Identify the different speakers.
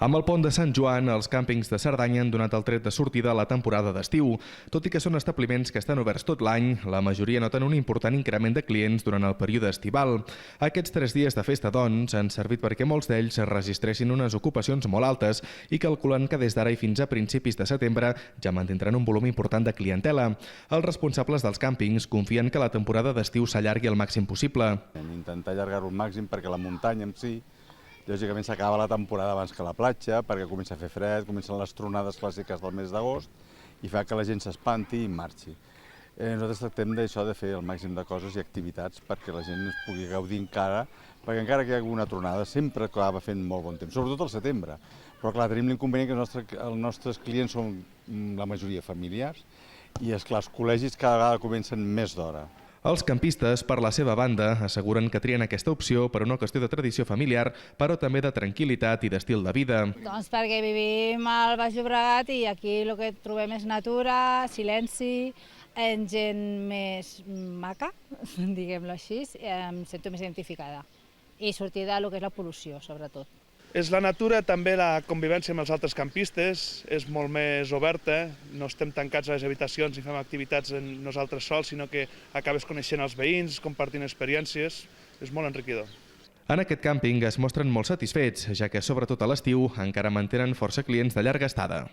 Speaker 1: Amb el pont de Sant Joan, els càmpings de Cerdanya han donat el tret de sortida a la temporada d'estiu. Tot i que són establiments que estan oberts tot l'any, la majoria noten un important increment de clients durant el període estival. Aquests 3 dies de festa, doncs, han servit perquè molts d'ells registressin unes ocupacions molt altes i calculen que des d'ara i fins a principis de setembre ja mantindran un volum important de clientela. Els responsables dels càmpings confien que la temporada d'estiu s'allargui el màxim possible.
Speaker 2: Hem intentat allargar-ho al màxim perquè la muntanya en si, lògicament s'acaba la temporada abans que la platja, perquè comença a fer fred, comencen les tronades clàssiques del mes d'agost i fa que la gent s'espanti i marxi. Nosaltres tractem d'això, de fer el màxim de coses i activitats perquè la gent es pugui gaudir encara, perquè encara que hi hagi una tronada sempre acaba fent molt bon temps, sobretot al setembre. Però clar, tenim l'inconvenient que els nostres clients són la majoria familiars i esclar, els col·legis cada vegada comencen més d'hora.
Speaker 1: Els campistes, per la seva banda, asseguren que trien aquesta opció per una qüestió de tradició familiar, però també de tranquil·litat i d'estil de vida.
Speaker 3: Doncs perquè vivim al Baix Llobregat i aquí el que trobem és natura, silenci, gent més maca, diguem-lo així, em sento més identificada. I sortir del que és la pol·lució, sobretot.
Speaker 4: És la natura, també la convivència amb els altres campistes, és molt més oberta, no estem tancats a les habitacions i fem activitats nosaltres sols, sinó que acabes coneixent els veïns, compartint experiències, és molt enriquidor.
Speaker 1: En aquest càmping es mostren molt satisfets, ja que sobretot a l'estiu encara mantenen força clients de llarga estada.